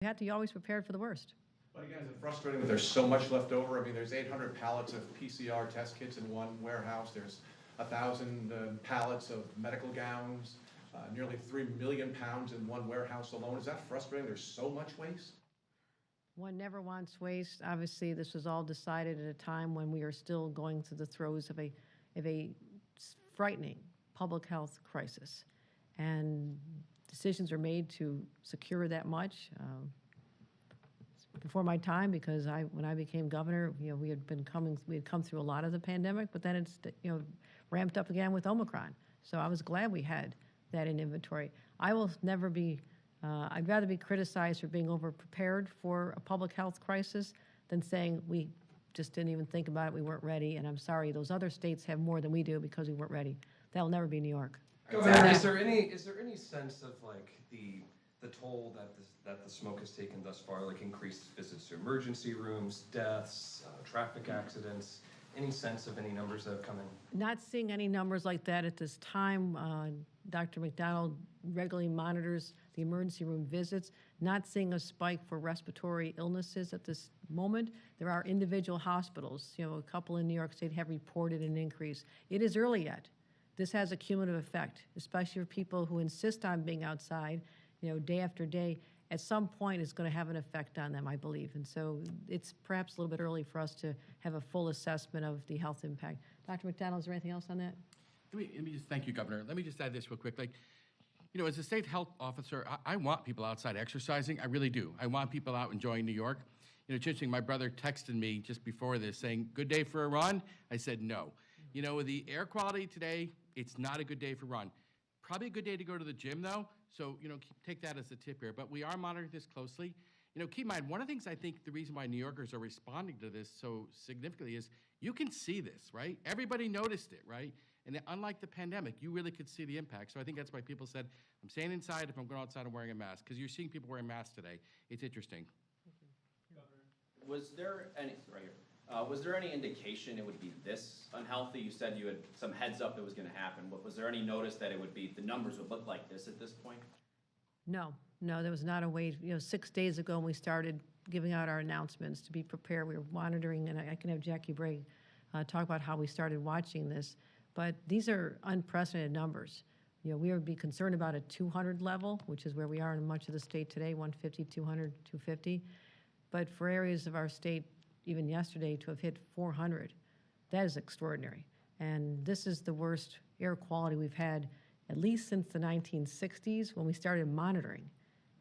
You have to be always prepared for the worst. But again, is it frustrating that there's so much left over? I mean, there's 800 pallets of PCR test kits in one warehouse. There's 1,000 pallets of medical gowns, nearly 3 million pounds in one warehouse alone. Is that frustrating? There's so much waste? One never wants waste. Obviously, this was all decided at a time when we are still going through the throes of a frightening public health crisis. And decisions are made to secure that much. Before my time, because when I became governor, we had come through a lot of the pandemic, but then it's ramped up again with Omicron. So I was glad we had that in inventory. I will never be. I'd rather be criticized for being over-prepared for a public health crisis than saying we just didn't even think about it, we weren't ready, and I'm sorry, those other states have more than we do because we weren't ready. That'll never be New York. Governor, is there any sense of like the toll that the smoke has taken thus far, like increased visits to emergency rooms, deaths, traffic accidents? Any sense of any numbers that have come in? Not seeing any numbers like that at this time. Dr. McDonald regularly monitors the emergency room visits, not seeing a spike for respiratory illnesses at this moment. There are individual hospitals, a couple in New York State have reported an increase. It is early yet. This has a cumulative effect, especially for people who insist on being outside, day after day. At some point, it's going to have an effect on them, I believe. And so it's perhaps a little bit early for us to have a full assessment of the health impact. Dr. McDonald, is there anything else on that? Let me just thank you, Governor. Let me just add this real quick. As a state health officer, I want people outside exercising. I really do. I want people out enjoying New York. It's interesting, my brother texted me just before this saying, good day for a run? I said no. With the air quality today, it's not a good day for a run. Probably a good day to go to the gym, though. So, take that as a tip here. But we are monitoring this closely. Keep in mind, one of the things I think the reason why New Yorkers are responding to this so significantly is you can see this, right? Everybody noticed it, right? And unlike the pandemic, you really could see the impact. So I think that's why people said, I'm staying inside if I'm going outside and wearing a mask. Because you're seeing people wearing masks today. It's interesting. Was there any indication it would be this unhealthy? You said you had some heads up it was going to happen, but was there any notice that it would be, the numbers would look like this at this point? No, there was not a way. 6 days ago when we started giving out our announcements to be prepared, we were monitoring, and I can have Jackie Bragg talk about how we started watching this. But these are unprecedented numbers. We would be concerned about a 200 level, which is where we are in much of the state today, 150, 200, 250. But for areas of our state, even yesterday, to have hit 400, that is extraordinary. And this is the worst air quality we've had at least since the 1960s when we started monitoring.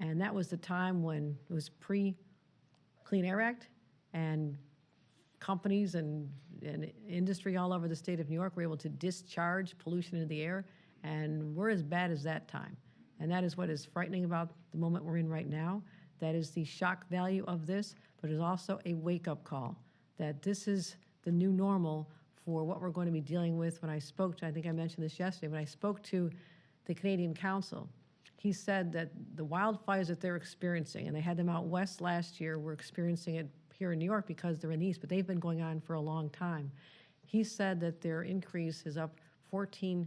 And that was the time when it was pre-Clean Air Act, and companies and industry all over the state of New York were able to discharge pollution into the air, and we're as bad as that time. And that is what is frightening about the moment we're in right now. That is the shock value of this, but it's also a wake-up call that this is the new normal for what we're going to be dealing with. When I spoke to, I think I mentioned this yesterday, when I spoke to the Canadian Council, he said that the wildfires that they're experiencing, and they had them out west last year, we're experiencing it here in New York because they're in the east, but they've been going on for a long time. He said that their increase is up 1,400%,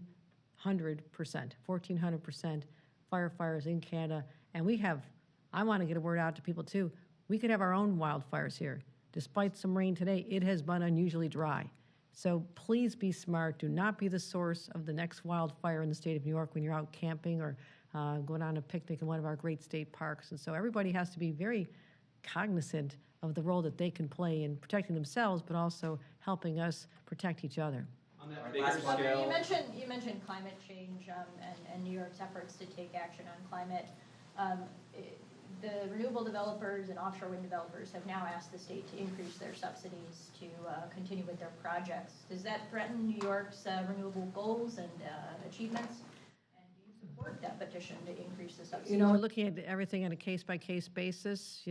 1,400% firefighters in Canada. And we have, I want to get a word out to people too, we could have our own wildfires here. Despite some rain today, it has been unusually dry. So please be smart. Do not be the source of the next wildfire in the state of New York when you're out camping or going on a picnic in one of our great state parks. And so everybody has to be very cognizant of the role that they can play in protecting themselves, but also helping us protect each other. On that bigger scale, you mentioned climate change and New York's efforts to take action on climate. The renewable developers and offshore wind developers have now asked the state to increase their subsidies to continue with their projects. Does that threaten New York's renewable goals and achievements? And do you support that petition to increase the subsidies? We're looking at everything on a case-by-case basis.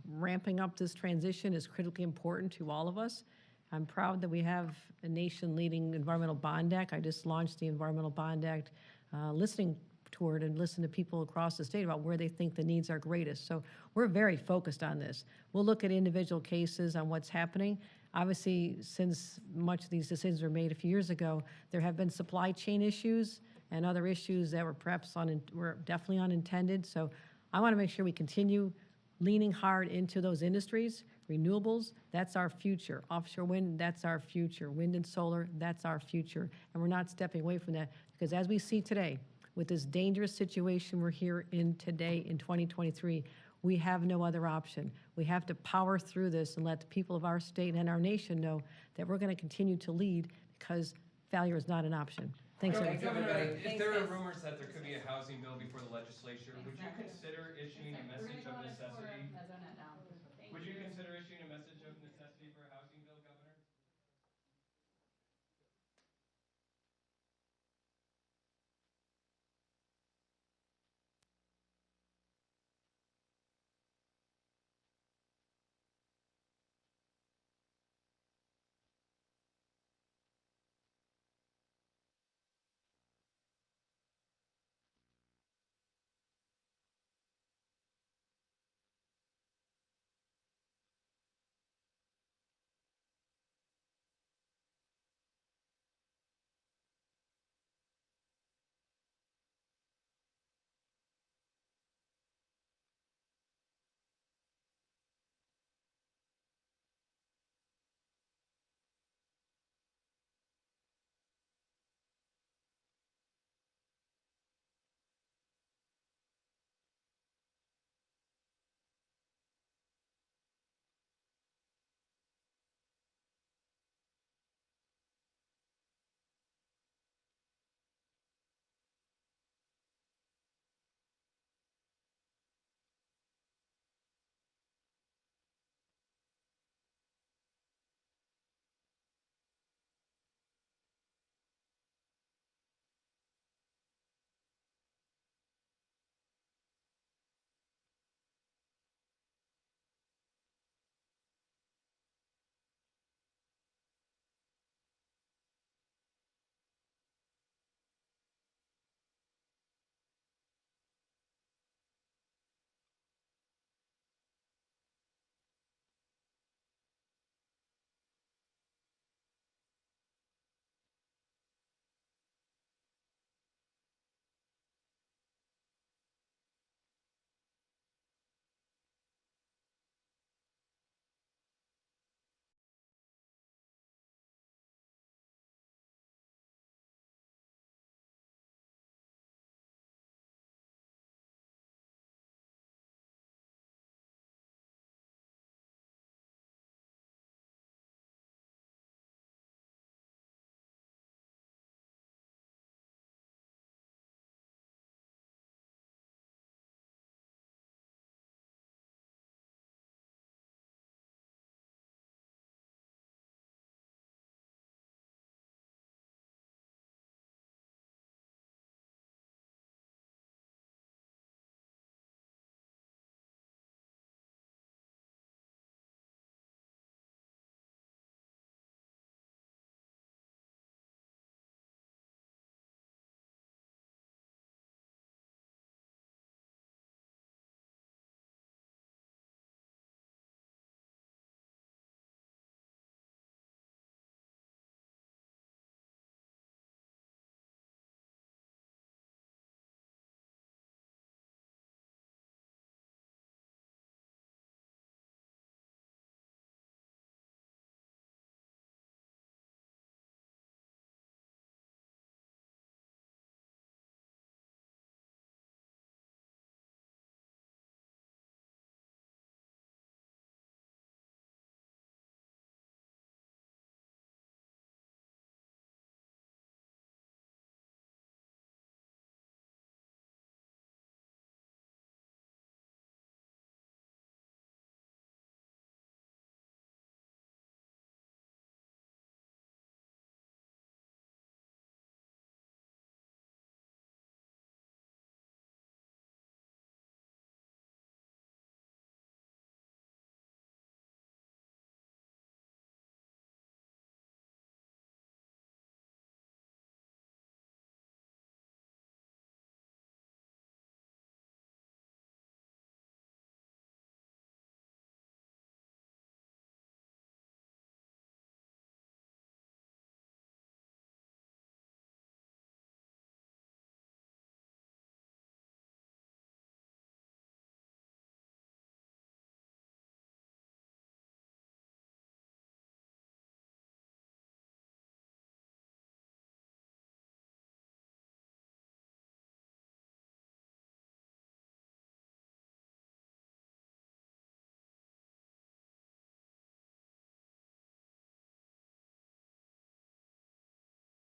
Ramping up this transition is critically important to all of us. I'm proud that we have a nation-leading Environmental Bond Act. I just launched the Environmental Bond Act, listening toward and listen to people across the state about where they think the needs are greatest. So we're very focused on this. We'll look at individual cases on what's happening. Obviously, since much of these decisions were made a few years ago, there have been supply chain issues and other issues that were perhaps were definitely unintended. So I want to make sure we continue leaning hard into those industries. Renewables, that's our future. Offshore wind, that's our future. Wind and solar, that's our future. And we're not stepping away from that, because as we see today, with this dangerous situation we're here in today in 2023, we have no other option. We have to power through this and let the people of our state and our nation know that we're going to continue to lead, because failure is not an option. Thanks, everybody. Governor, if Thanks, there are guys. rumors that there could be a housing bill before the legislature, would you consider issuing a message of